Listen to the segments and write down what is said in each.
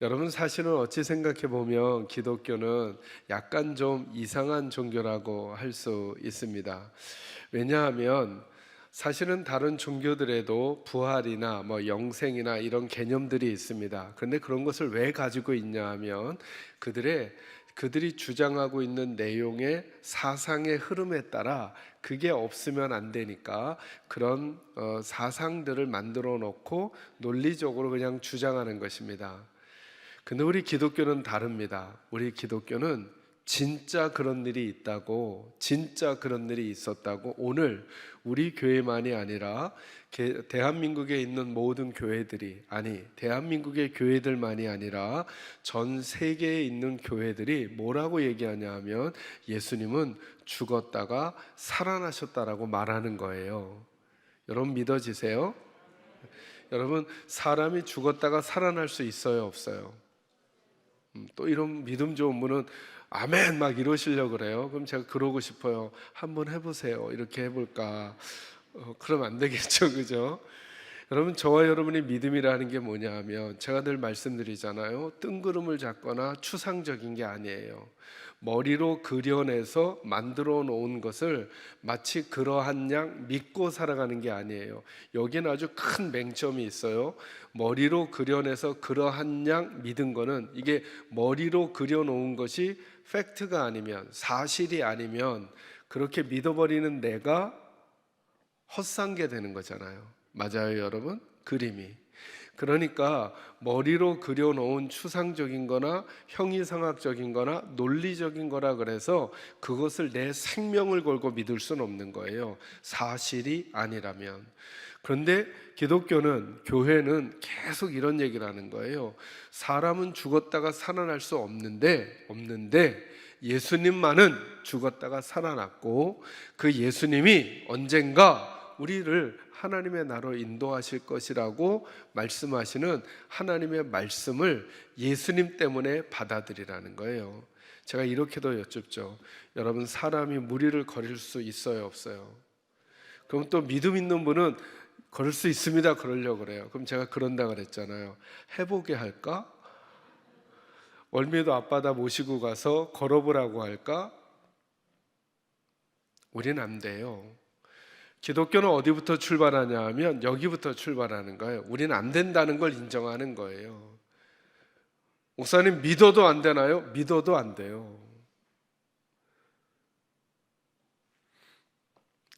여러분, 사실은 어찌 생각해 보면 기독교는 약간 좀 이상한 종교라고 할 수 있습니다. 왜냐하면 사실은 다른 종교들에도 부활이나 영생이나 이런 개념들이 있습니다. 그런데 그런 것을 왜 가지고 있냐 하면 그들이 주장하고 있는 내용의 사상의 흐름에 따라 그게 없으면 안 되니까 그런 사상들을 만들어 놓고 논리적으로 그냥 주장하는 것입니다. 근데 우리 기독교는 다릅니다. 우리 기독교는 진짜 그런 일이 있다고, 진짜 그런 일이 있었다고, 오늘 우리 교회만이 아니라 대한민국에 있는 모든 교회들이, 대한민국의 교회들만이 아니라 전 세계에 있는 교회들이 뭐라고 얘기하냐 하면 예수님은 죽었다가 살아나셨다라고 말하는 거예요. 여러분, 믿어지세요? 여러분, 사람이 죽었다가 살아날 수 있어요, 없어요? 또 이런 믿음 좋은 분은 아멘 막 이러시려고 그래요. 그럼 제가 그러고 싶어요. 한번 해보세요. 이렇게 해볼까? 그러면 안 되겠죠, 그죠? 여러분, 저와 여러분의 믿음이라는 게 뭐냐 하면 제가 늘 말씀드리잖아요. 뜬구름을 잡거나 추상적인 게 아니에요. 머리로 그려내서 만들어 놓은 것을 마치 그러한 양 믿고 살아가는 게 아니에요. 여기는 아주 큰 맹점이 있어요. 머리로 그려내서 그러한 양 믿은 거는, 이게 머리로 그려놓은 것이 팩트가 아니면, 사실이 아니면 그렇게 믿어버리는 내가 헛산게 되는 거잖아요. 맞아요, 여러분? 그림이. 그러니까 머리로 그려놓은 추상적인 거나 형이상학적인 거나 논리적인 거라 그래서 그것을 내 생명을 걸고 믿을 수는 없는 거예요. 사실이 아니라면. 그런데 기독교는, 교회는 계속 이런 얘기를 하는 거예요. 사람은 죽었다가 살아날 수 없는데 예수님만은 죽었다가 살아났고, 그 예수님이 언젠가 우리를 하나님의 나라로 인도하실 것이라고 말씀하시는 하나님의 말씀을 예수님 때문에 받아들이라는 거예요. 제가 이렇게도 여쭙죠. 여러분, 사람이 무리를 거릴 수 있어요, 없어요? 그럼 또 믿음 있는 분은 걸을 수 있습니다, 그러려고 그래요. 그럼 제가 그런다 그랬잖아요. 해보게 할까? 월미도 앞바다 모시고 가서 걸어보라고 할까? 우린 안 돼요. 기독교는 어디부터 출발하냐 하면 여기부터 출발하는 거예요. 우리는 안 된다는 걸 인정하는 거예요. 목사님, 믿어도 안 되나요? 믿어도 안 돼요.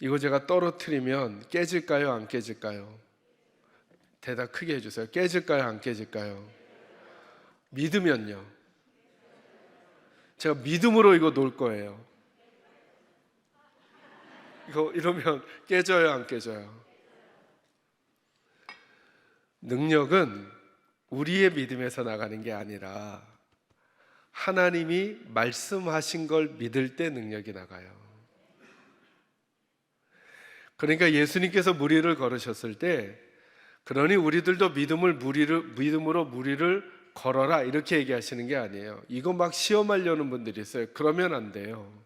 이거 제가 떨어뜨리면 깨질까요, 안 깨질까요? 대답 크게 해주세요. 깨질까요, 안 깨질까요? 믿으면요. 제가 믿음으로 이거 놓을 거예요. 이거 이러면 깨져요, 안 깨져요? 능력은 우리의 믿음에서 나가는 게 아니라 하나님이 말씀하신 걸 믿을 때 능력이 나가요. 그러니까 예수님께서 무리를 걸으셨을 때, 그러니 우리들도 믿음으로 무리를 걸어라 이렇게 얘기하시는 게 아니에요. 이거 막 시험하려는 분들이 있어요. 그러면 안 돼요.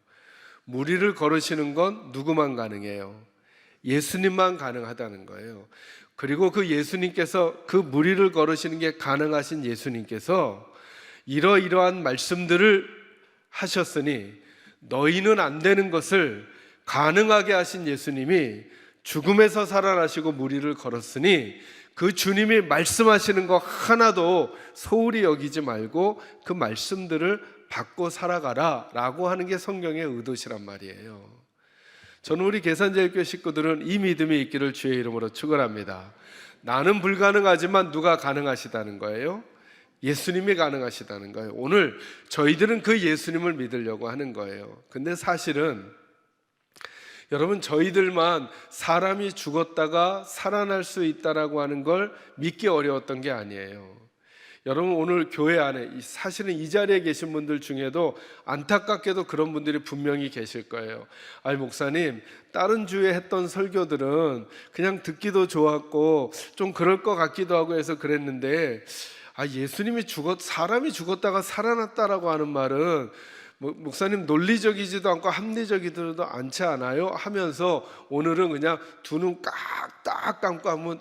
무리를 걸으시는 건 누구만 가능해요? 예수님만 가능하다는 거예요. 그리고 그 예수님께서, 그 무리를 걸으시는 게 가능하신 예수님께서 이러이러한 말씀들을 하셨으니 너희는 안 되는 것을 가능하게 하신 예수님이 죽음에서 살아나시고 무리를 걸었으니 그 주님이 말씀하시는 거 하나도 소홀히 여기지 말고 그 말씀들을 받고 살아가라 라고 하는 게 성경의 의도시란 말이에요. 저는 우리 계산제일교회 식구들은 이 믿음이 있기를 주의 이름으로 축원합니다. 나는 불가능하지만 누가 가능하시다는 거예요? 예수님이 가능하시다는 거예요. 오늘 저희들은 그 예수님을 믿으려고 하는 거예요. 근데 사실은 여러분, 저희들만 사람이 죽었다가 살아날 수 있다라고 하는 걸 믿기 어려웠던 게 아니에요. 여러분, 오늘 교회 안에 사실은 이 자리에 계신 분들 중에도 안타깝게도 그런 분들이 분명히 계실 거예요. 아니, 목사님, 다른 주에 했던 설교들은 그냥 듣기도 좋았고 좀 그럴 것 같기도 하고 해서 그랬는데, 예수님이 사람이 죽었다가 살아났다라고 하는 말은 목사님 논리적이지도 않고 합리적이지도 않지 않아요? 하면서 오늘은 그냥 두 눈 딱 감고 하면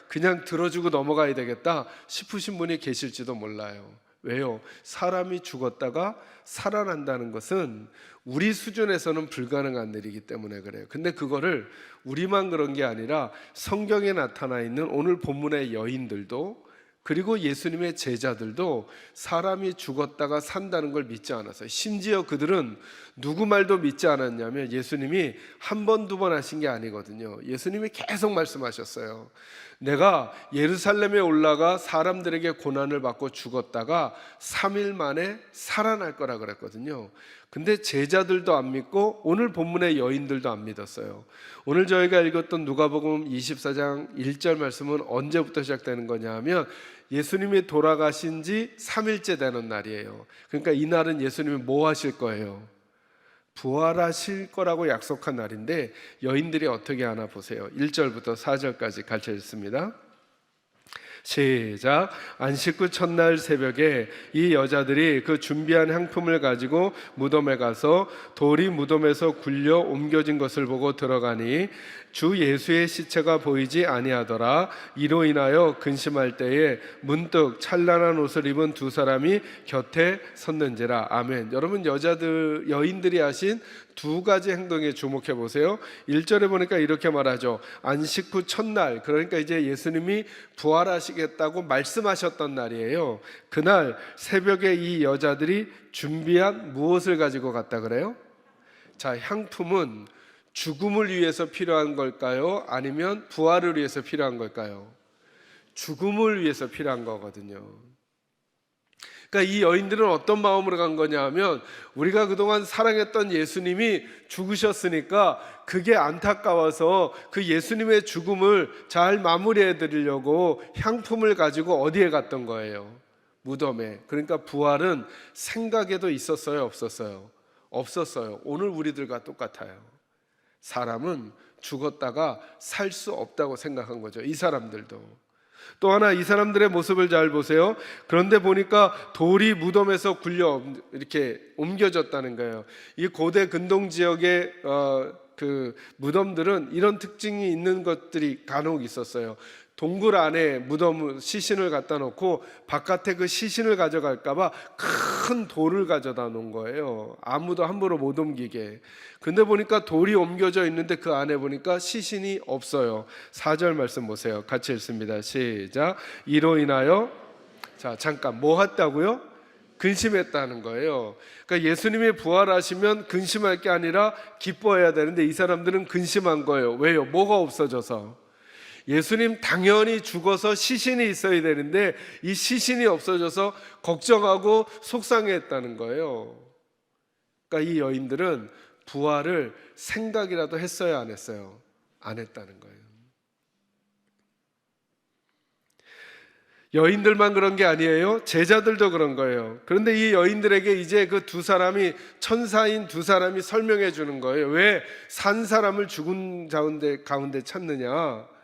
그냥 들어주고 넘어가야 되겠다 싶으신 분이 계실지도 몰라요. 왜요? 사람이 죽었다가 살아난다는 것은 우리 수준에서는 불가능한 일이기 때문에 그래요. 근데 그거를 우리만 그런 게 아니라 성경에 나타나 있는 오늘 본문의 여인들도, 그리고 예수님의 제자들도 사람이 죽었다가 산다는 걸 믿지 않았어요. 심지어 그들은 누구 말도 믿지 않았냐면 예수님이 한 번, 두 번 하신 게 아니거든요. 예수님이 계속 말씀하셨어요. 내가 예루살렘에 올라가 사람들에게 고난을 받고 죽었다가 3일 만에 살아날 거라 그랬거든요. 근데 제자들도 안 믿고 오늘 본문의 여인들도 안 믿었어요. 오늘 저희가 읽었던 누가복음 24장 1절 말씀은 언제부터 시작되는 거냐 하면 예수님이 돌아가신 지 3일째 되는 날이에요. 그러니까 이날은 예수님이 뭐 하실 거예요? 부활하실 거라고 약속한 날인데 여인들이 어떻게 하나 보세요. 1절부터 4절까지 같이 읽습니다. 시작. 안식 후 첫날 새벽에 이 여자들이 그 준비한 향품을 가지고 무덤에 가서 돌이 무덤에서 굴려 옮겨진 것을 보고 들어가니 주 예수의 시체가 보이지 아니하더라. 이로 인하여 근심할 때에 문득 찬란한 옷을 입은 두 사람이 곁에 섰는지라. 아멘. 여러분, 여인들이 하신 두 가지 행동에 주목해 보세요. 1절에 보니까 이렇게 말하죠. 안식 후 첫날, 그러니까 이제 예수님이 부활하시겠다고 말씀하셨던 날이에요. 그날 새벽에 이 여자들이 준비한 무엇을 가지고 갔다 그래요? 자, 향품은 죽음을 위해서 필요한 걸까요? 아니면 부활을 위해서 필요한 걸까요? 죽음을 위해서 필요한 거거든요. 그러니까 이 여인들은 어떤 마음으로 간 거냐 하면 우리가 그동안 사랑했던 예수님이 죽으셨으니까 그게 안타까워서 그 예수님의 죽음을 잘 마무리해 드리려고 향품을 가지고 어디에 갔던 거예요? 무덤에. 그러니까 부활은 생각에도 있었어요? 없었어요? 없었어요. 오늘 우리들과 똑같아요. 사람은 죽었다가 살 수 없다고 생각한 거죠. 이 사람들도. 또 하나 이 사람들의 모습을 잘 보세요. 그런데 보니까 돌이 무덤에서 굴려 이렇게 옮겨졌다는 거예요. 이 고대 근동 지역의 그 무덤들은 이런 특징이 있는 것들이 간혹 있었어요. 동굴 안에 무덤 시신을 갖다 놓고 바깥에 그 시신을 가져갈까봐 큰 돌을 가져다 놓은 거예요. 아무도 함부로 못 옮기게. 근데 보니까 돌이 옮겨져 있는데 그 안에 보니까 시신이 없어요. 4절 말씀 보세요. 같이 읽습니다. 시작. 이로 인하여, 자 잠깐 뭐 했다고요? 근심했다는 거예요. 그러니까 예수님이 부활하시면 근심할 게 아니라 기뻐해야 되는데 이 사람들은 근심한 거예요. 왜요? 뭐가 없어져서? 예수님 당연히 죽어서 시신이 있어야 되는데 이 시신이 없어져서 걱정하고 속상해했다는 거예요. 그러니까 이 여인들은 부활을 생각이라도 했어요, 안 했어요? 안 했다는 거예요. 여인들만 그런 게 아니에요. 제자들도 그런 거예요. 그런데 이 여인들에게 이제 그 두 사람이, 천사인 두 사람이 설명해 주는 거예요. 왜 산 사람을 죽은 가운데 찾느냐?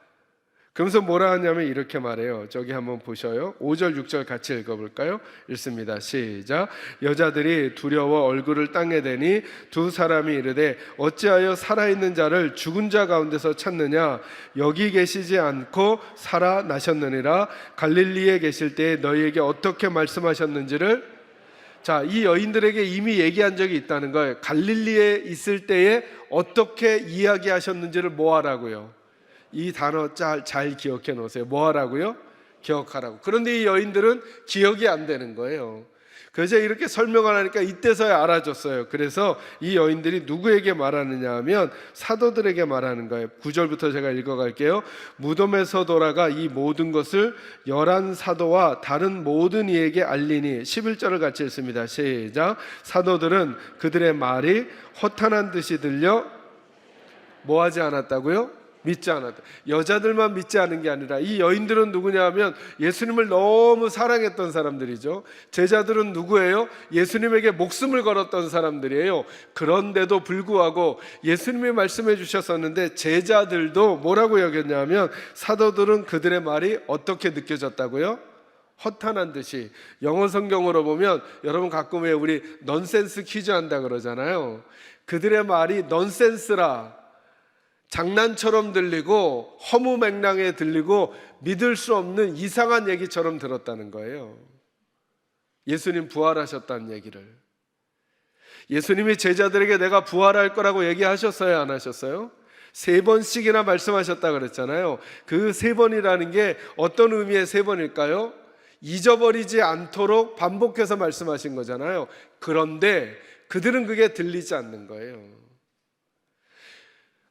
그러면서 뭐라 하냐면 이렇게 말해요. 저기 한번 보셔요. 5절 6절 같이 읽어볼까요? 읽습니다. 시작. 여자들이 두려워 얼굴을 땅에 대니 두 사람이 이르되 어찌하여 살아있는 자를 죽은 자 가운데서 찾느냐? 여기 계시지 않고 살아나셨느니라. 갈릴리에 계실 때에 너희에게 어떻게 말씀하셨는지를, 자, 이 여인들에게 이미 얘기한 적이 있다는 거예요. 갈릴리에 있을 때에 어떻게 이야기하셨는지를 뭐 하라고요? 이 단어 잘 기억해 놓으세요. 뭐 하라고요? 기억하라고. 그런데 이 여인들은 기억이 안 되는 거예요. 그래서 이렇게 설명을 하니까 이때서야 알아줬어요. 그래서 이 여인들이 누구에게 말하느냐 하면 사도들에게 말하는 거예요. 9절부터 제가 읽어갈게요. 무덤에서 돌아가 이 모든 것을 11 사도와 다른 모든 이에게 알리니, 11절을 같이 읽습니다. 시작. 사도들은 그들의 말이 허탄한 듯이 들려 뭐 하지 않았다고요? 믿지 않았다. 여자들만 믿지 않은 게 아니라 이 여인들은 누구냐 하면 예수님을 너무 사랑했던 사람들이죠. 제자들은 누구예요? 예수님에게 목숨을 걸었던 사람들이에요. 그런데도 불구하고 예수님이 말씀해 주셨었는데 제자들도 뭐라고 여겼냐면 사도들은 그들의 말이 어떻게 느껴졌다고요? 허탄한 듯이. 영어 성경으로 보면 여러분 가끔 왜 우리 넌센스 퀴즈 한다 그러잖아요. 그들의 말이 넌센스라, 장난처럼 들리고 허무맹랑해 들리고 믿을 수 없는 이상한 얘기처럼 들었다는 거예요. 예수님 부활하셨다는 얘기를. 예수님이 제자들에게 내가 부활할 거라고 얘기하셨어요, 안 하셨어요? 3번씩이나 말씀하셨다 그랬잖아요. 그 3번이라는 게 어떤 의미의 3번일까요? 잊어버리지 않도록 반복해서 말씀하신 거잖아요. 그런데 그들은 그게 들리지 않는 거예요.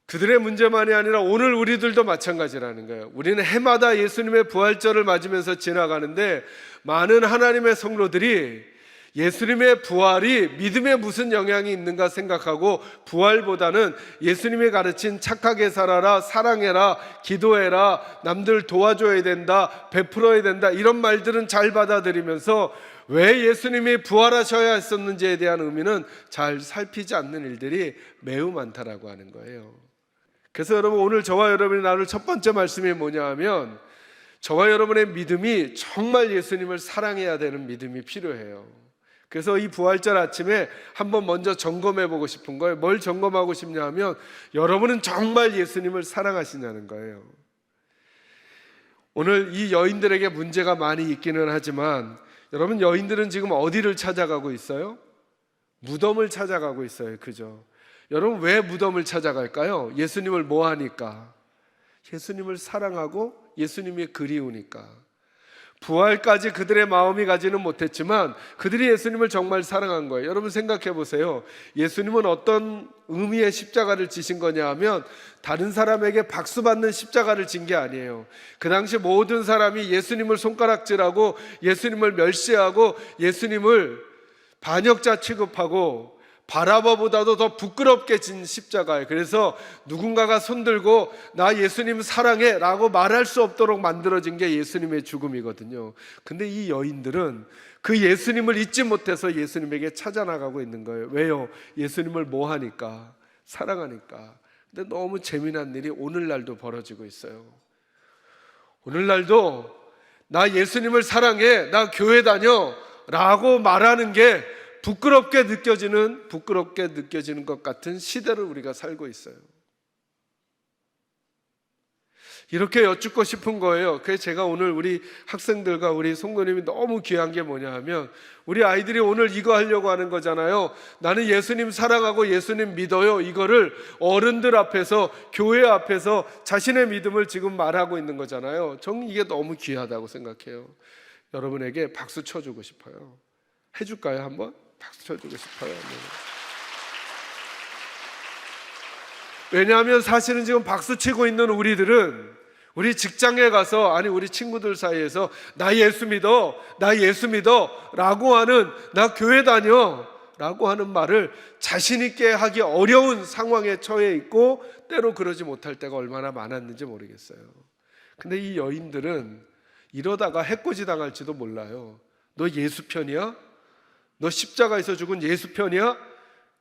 그들의 문제만이 아니라 오늘 우리들도 마찬가지라는 거예요. 우리는 해마다 예수님의 부활절을 맞으면서 지나가는데 많은 하나님의 성도들이 예수님의 부활이 믿음에 무슨 영향이 있는가 생각하고 부활보다는 예수님이 가르친 착하게 살아라, 사랑해라, 기도해라, 남들 도와줘야 된다, 베풀어야 된다, 이런 말들은 잘 받아들이면서 왜 예수님이 부활하셔야 했었는지에 대한 의미는 잘 살피지 않는 일들이 매우 많다라고 하는 거예요. 그래서 여러분, 오늘 저와 여러분이 나눌 첫 번째 말씀이 뭐냐 하면, 저와 여러분의 믿음이 정말 예수님을 사랑해야 되는 믿음이 필요해요. 그래서 이 부활절 아침에 한번 먼저 점검해 보고 싶은 거예요. 뭘 점검하고 싶냐 하면, 여러분은 정말 예수님을 사랑하시냐는 거예요. 오늘 이 여인들에게 문제가 많이 있기는 하지만, 여러분, 여인들은 지금 어디를 찾아가고 있어요? 무덤을 찾아가고 있어요. 그죠? 여러분, 왜 무덤을 찾아갈까요? 예수님을 뭐 하니까? 예수님을 사랑하고 예수님이 그리우니까. 부활까지 그들의 마음이 가지는 못했지만 그들이 예수님을 정말 사랑한 거예요. 여러분 생각해 보세요. 예수님은 어떤 의미의 십자가를 지신 거냐 하면, 다른 사람에게 박수 받는 십자가를 진 게 아니에요. 그 당시 모든 사람이 예수님을 손가락질하고 예수님을 멸시하고 예수님을 반역자 취급하고 바라바보다도 더 부끄럽게 진 십자가예요. 그래서 누군가가 손들고 나 예수님 사랑해 라고 말할 수 없도록 만들어진 게 예수님의 죽음이거든요. 근데 이 여인들은 그 예수님을 잊지 못해서 예수님에게 찾아나가고 있는 거예요. 왜요? 예수님을 뭐 하니까? 사랑하니까. 근데 너무 재미난 일이 오늘날도 벌어지고 있어요. 오늘날도 나 예수님을 사랑해, 나 교회 다녀 라고 말하는 게 부끄럽게 느껴지는 것 같은 시대를 우리가 살고 있어요. 이렇게 여쭙고 싶은 거예요. 그래서 제가 오늘 우리 학생들과 우리 성도님이 너무 귀한 게 뭐냐 하면, 우리 아이들이 오늘 이거 하려고 하는 거잖아요. 나는 예수님 사랑하고 예수님 믿어요. 이거를 어른들 앞에서, 교회 앞에서 자신의 믿음을 지금 말하고 있는 거잖아요. 저는 이게 너무 귀하다고 생각해요. 여러분에게 박수 쳐주고 싶어요. 해줄까요? 한번? 박수 쳐주고 싶어요. 네. 왜냐하면 사실은 지금 박수 치고 있는 우리들은 우리 직장에 가서, 아니 우리 친구들 사이에서 나 예수 믿어, 나 예수 믿어 라고 하는, 나 교회 다녀 라고 하는 말을 자신 있게 하기 어려운 상황에 처해 있고, 때로 그러지 못할 때가 얼마나 많았는지 모르겠어요. 근데 이 여인들은 이러다가 해코지 당할지도 몰라요. 너 예수 편이야? 너 십자가에서 죽은 예수 편이야?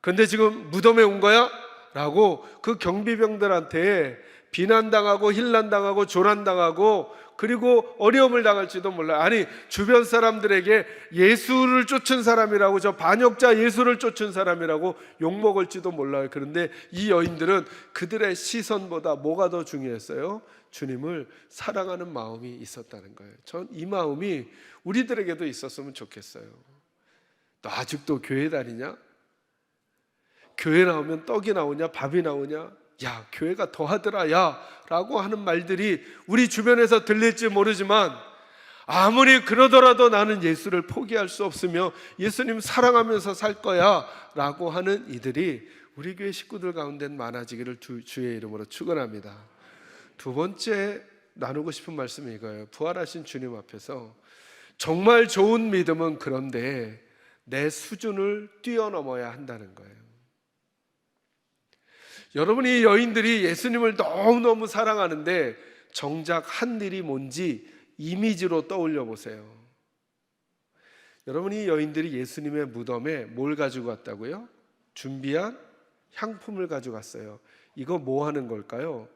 근데 지금 무덤에 온 거야? 라고 그 경비병들한테 비난당하고 힐난당하고 조난당하고 그리고 어려움을 당할지도 몰라요. 아니, 주변 사람들에게 예수를 쫓은 사람이라고, 저 반역자 예수를 쫓은 사람이라고 욕먹을지도 몰라요. 그런데 이 여인들은 그들의 시선보다 뭐가 더 중요했어요? 주님을 사랑하는 마음이 있었다는 거예요. 전 이 마음이 우리들에게도 있었으면 좋겠어요. 너 아직도 교회 다니냐? 교회 나오면 떡이 나오냐? 밥이 나오냐? 야, 교회가 더하더라 야 라고 하는 말들이 우리 주변에서 들릴지 모르지만, 아무리 그러더라도 나는 예수를 포기할 수 없으며 예수님 사랑하면서 살 거야 라고 하는 이들이 우리 교회 식구들 가운데 많아지기를 주의 이름으로 축원합니다. 두 번째 나누고 싶은 말씀이 이거예요. 부활하신 주님 앞에서 정말 좋은 믿음은 그런데 내 수준을 뛰어넘어야 한다는 거예요. 여러분이 여인들이 예수님을 너무너무 사랑하는데 정작 한 일이 뭔지 이미지로 떠올려 보세요. 여러분이 여인들이 예수님의 무덤에 뭘 가지고 갔다고요? 준비한 향품을 가지고 갔어요. 이거 뭐 하는 걸까요?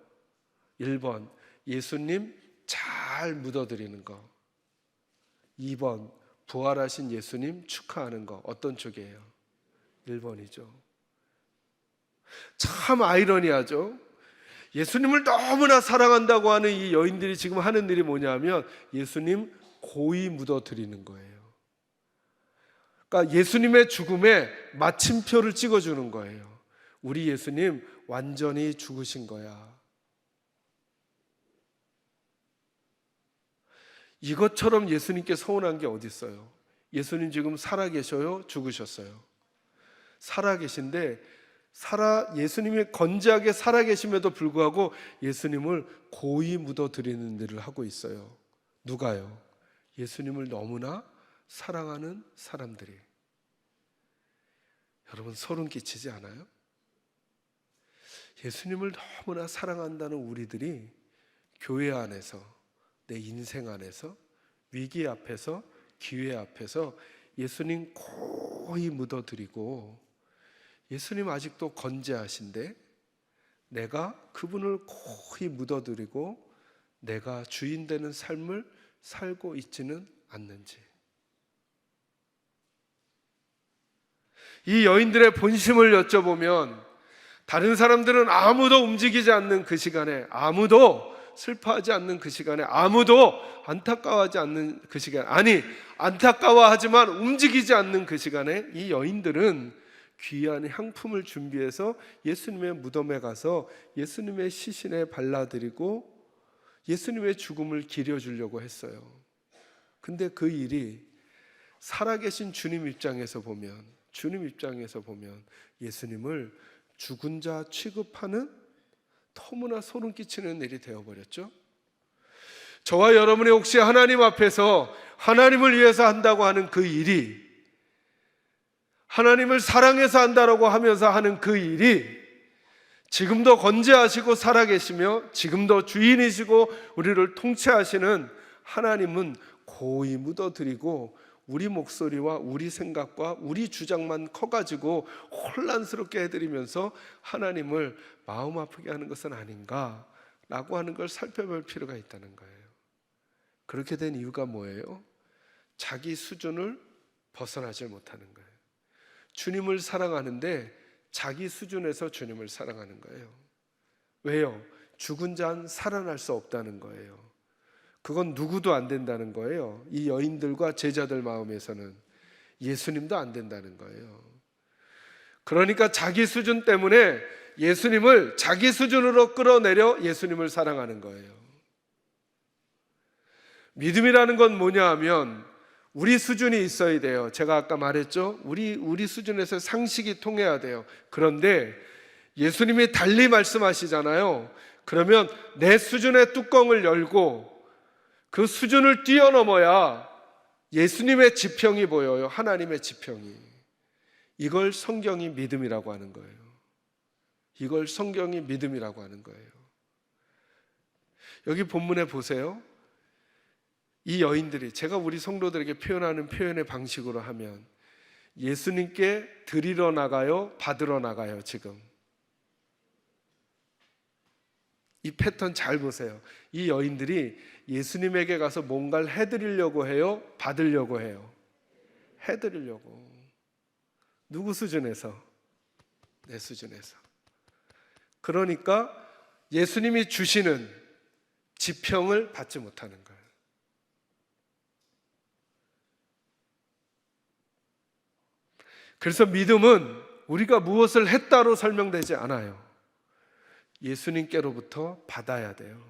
1번, 예수님 잘 묻어드리는 거. 2번 부활하신 예수님 축하하는 거 어떤 쪽이에요? 1번이죠. 참 아이러니하죠. 예수님을 너무나 사랑한다고 하는 이 여인들이 지금 하는 일이 뭐냐면 예수님 고이 묻어드리는 거예요. 그러니까 예수님의 죽음에 마침표를 찍어주는 거예요. 우리 예수님 완전히 죽으신 거야. 이것처럼 예수님께 서운한 게 어디 있어요? 예수님 지금 살아계셔요? 죽으셨어요? 살아계신데 예수님이 건재하게 살아계심에도 불구하고 예수님을 고이 묻어드리는 일을 하고 있어요. 누가요? 예수님을 너무나 사랑하는 사람들이. 여러분 소름 끼치지 않아요? 예수님을 너무나 사랑한다는 우리들이 교회 안에서, 내 인생 안에서, 위기 앞에서, 기회 앞에서 예수님 고이 묻어드리고, 예수님 아직도 건재하신데 내가 그분을 고이 묻어드리고 내가 주인 되는 삶을 살고 있지는 않는지. 이 여인들의 본심을 여쭤보면 다른 사람들은 아무도 움직이지 않는 그 시간에, 아무도 슬퍼하지 않는 그 시간에, 아무도 안타까워하지 않는 그 시간에, 아니 안타까워하지만 움직이지 않는 그 시간에 이 여인들은 귀한 향품을 준비해서 예수님의 무덤에 가서 예수님의 시신에 발라드리고 예수님의 죽음을 기려주려고 했어요. 근데 그 일이 살아계신 주님 입장에서 보면 예수님을 죽은 자 취급하는 너무나 소름 끼치는 일이 되어버렸죠. 저와 여러분이 혹시 하나님 앞에서 하나님을 위해서 한다고 하는 그 일이, 하나님을 사랑해서 한다고 하면서 하는 그 일이 지금도 건재하시고 살아계시며 지금도 주인이시고 우리를 통치하시는 하나님은 고이 묻어드리고 우리 목소리와 우리 생각과 우리 주장만 커가지고 혼란스럽게 해드리면서 하나님을 마음 아프게 하는 것은 아닌가라고 하는 걸 살펴볼 필요가 있다는 거예요. 그렇게 된 이유가 뭐예요? 자기 수준을 벗어나지 못하는 거예요. 주님을 사랑하는데 자기 수준에서 주님을 사랑하는 거예요. 왜요? 죽은 자는 살아날 수 없다는 거예요. 그건 누구도 안 된다는 거예요. 이 여인들과 제자들 마음에서는 예수님도 안 된다는 거예요. 그러니까 자기 수준 때문에 예수님을 자기 수준으로 끌어내려 예수님을 사랑하는 거예요. 믿음이라는 건 뭐냐 하면 우리 수준이 있어야 돼요. 제가 아까 말했죠. 우리 수준에서 상식이 통해야 돼요. 그런데 예수님이 달리 말씀하시잖아요. 그러면 내 수준의 뚜껑을 열고 그 수준을 뛰어넘어야 예수님의 지평이 보여요. 하나님의 지평이. 이걸 성경이 믿음이라고 하는 거예요. 이걸 성경이 믿음이라고 하는 거예요. 여기 본문에 보세요. 이 여인들이, 제가 우리 성도들에게 표현하는 표현의 방식으로 하면 예수님께 드리러 나가요? 받으러 나가요? 지금 이 패턴 잘 보세요. 이 여인들이 예수님에게 가서 뭔가를 해드리려고 해요? 받으려고 해요? 해드리려고. 누구 수준에서? 내 수준에서. 그러니까 예수님이 주시는 지평을 받지 못하는 거예요. 그래서 믿음은 우리가 무엇을 했다로 설명되지 않아요. 예수님께로부터 받아야 돼요.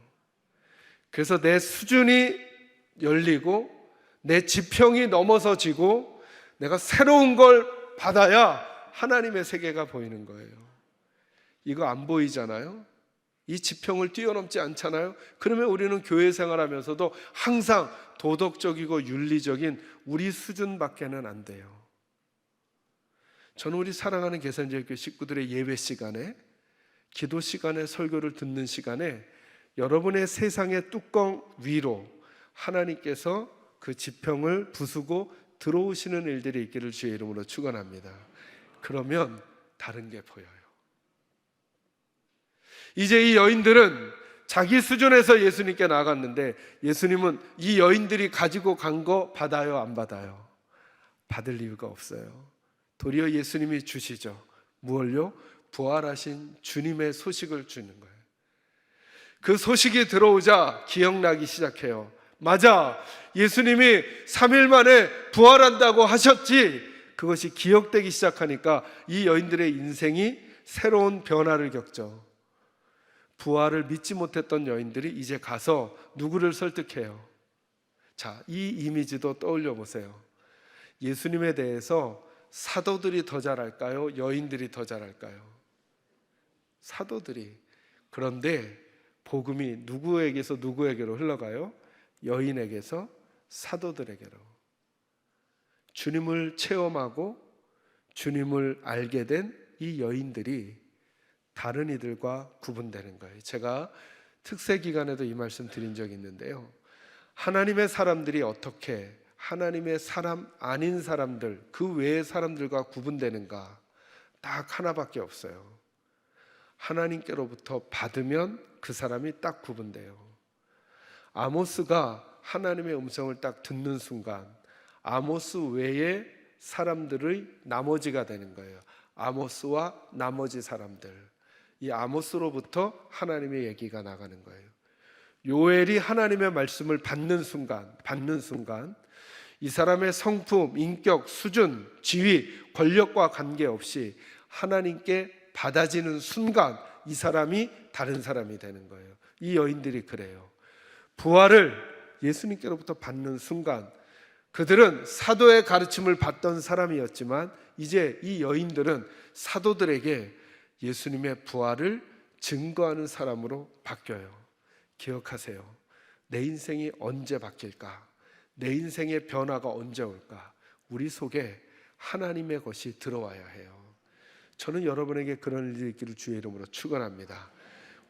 그래서 내 수준이 열리고 내 지평이 넘어서지고 내가 새로운 걸 받아야 하나님의 세계가 보이는 거예요. 이거 안 보이잖아요. 이 지평을 뛰어넘지 않잖아요. 그러면 우리는 교회 생활하면서도 항상 도덕적이고 윤리적인 우리 수준밖에는 안 돼요. 저는 우리 사랑하는 계산제일교회 식구들의 예배 시간에, 기도 시간에, 설교를 듣는 시간에 여러분의 세상의 뚜껑 위로 하나님께서 그 지평을 부수고 들어오시는 일들이 있기를 주의 이름으로 축원합니다. 그러면 다른 게 보여요. 이제 이 여인들은 자기 수준에서 예수님께 나아갔는데 예수님은 이 여인들이 가지고 간 거 받아요, 안 받아요? 받을 이유가 없어요. 도리어 예수님이 주시죠. 무엇을요? 부활하신 주님의 소식을 주는 거예요. 그 소식이 들어오자 기억나기 시작해요. 맞아, 예수님이 3일 만에 부활한다고 하셨지. 그것이 기억되기 시작하니까 이 여인들의 인생이 새로운 변화를 겪죠. 부활을 믿지 못했던 여인들이 이제 가서 누구를 설득해요? 자, 이 이미지도 떠올려 보세요. 예수님에 대해서 사도들이 더 잘할까요? 여인들이 더 잘할까요? 사도들이. 그런데 복음이 누구에게서 누구에게로 흘러가요? 여인에게서 사도들에게로. 주님을 체험하고 주님을 알게 된 이 여인들이 다른 이들과 구분되는 거예요. 제가 특세 기간에도 이 말씀 드린 적이 있는데요. 하나님의 사람들이 어떻게 하나님의 사람 아닌 사람들, 그 외의 사람들과 구분되는가? 딱 하나밖에 없어요. 하나님께로부터 받으면 그 사람이 딱 구분돼요. 아모스가 하나님의 음성을 딱 듣는 순간 아모스 외의 사람들의 나머지가 되는 거예요. 아모스와 나머지 사람들. 이 아모스로부터 하나님의 얘기가 나가는 거예요. 요엘이 하나님의 말씀을 받는 순간 이 사람의 성품, 인격, 수준, 지위, 권력과 관계없이 하나님께 받아지는 순간 이 사람이 다른 사람이 되는 거예요. 이 여인들이 그래요. 부활을 예수님께로부터 받는 순간 그들은 사도의 가르침을 받던 사람이었지만 이제 이 여인들은 사도들에게 예수님의 부활을 증거하는 사람으로 바뀌어요. 기억하세요. 내 인생이 언제 바뀔까? 내 인생의 변화가 언제 올까? 우리 속에 하나님의 것이 들어와야 해요. 저는 여러분에게 그런 일이 있기를 주의 이름으로 축원합니다.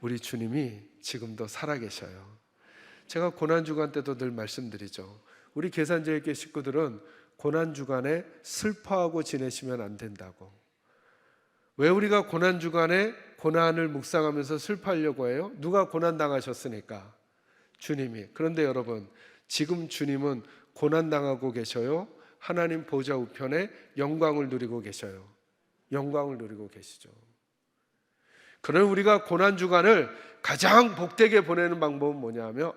우리 주님이 지금도 살아계셔요. 제가 고난주간 때도 늘 말씀드리죠. 우리 계산제일교회 식구들은 고난주간에 슬퍼하고 지내시면 안 된다고. 왜 우리가 고난주간에 고난을 묵상하면서 슬퍼하려고 해요? 누가 고난당하셨으니까? 주님이. 그런데 여러분, 지금 주님은 고난당하고 계셔요? 하나님 보좌 우편에 영광을 누리고 계셔요? 영광을 누리고 계시죠. 그럼 우리가 고난주간을 가장 복되게 보내는 방법은 뭐냐면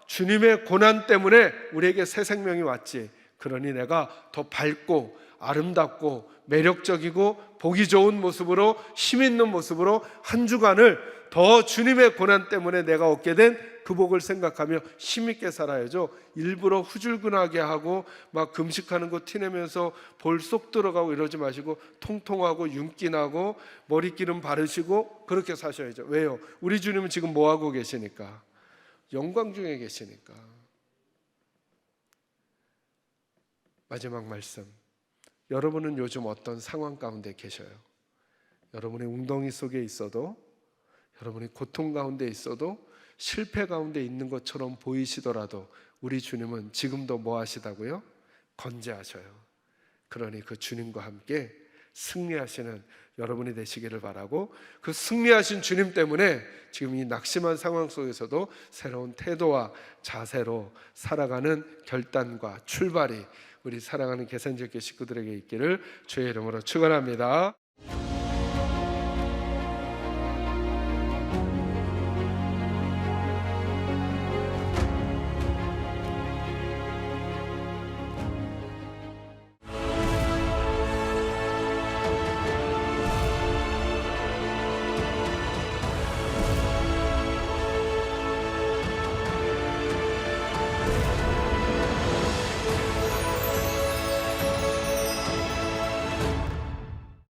주님의 고난 때문에 우리에게 새 생명이 왔지. 그러니 내가 더 밝고 아름답고 매력적이고 보기 좋은 모습으로 힘 있는 모습으로 한 주간을 더 주님의 고난 때문에 내가 얻게 된 그 복을 생각하며 힘있게 살아야죠. 일부러 후줄근하게 하고 막 금식하는 거 티내면서 볼 쏙 들어가고 이러지 마시고 통통하고 윤기 나고 머리기름 바르시고 그렇게 사셔야죠. 왜요? 우리 주님은 지금 뭐하고 계시니까? 영광 중에 계시니까. 마지막 말씀. 여러분은 요즘 어떤 상황 가운데 계셔요? 여러분의 웅덩이 속에 있어도, 여러분의 고통 가운데 있어도, 실패 가운데 있는 것처럼 보이시더라도 우리 주님은 지금도 뭐 하시다고요? 건재하셔요. 그러니 그 주님과 함께 승리하시는 여러분이 되시기를 바라고, 그 승리하신 주님 때문에 지금 이 낙심한 상황 속에서도 새로운 태도와 자세로 살아가는 결단과 출발이 우리 사랑하는 계산제일교회 식구들에게 있기를 주의 이름으로 축원합니다.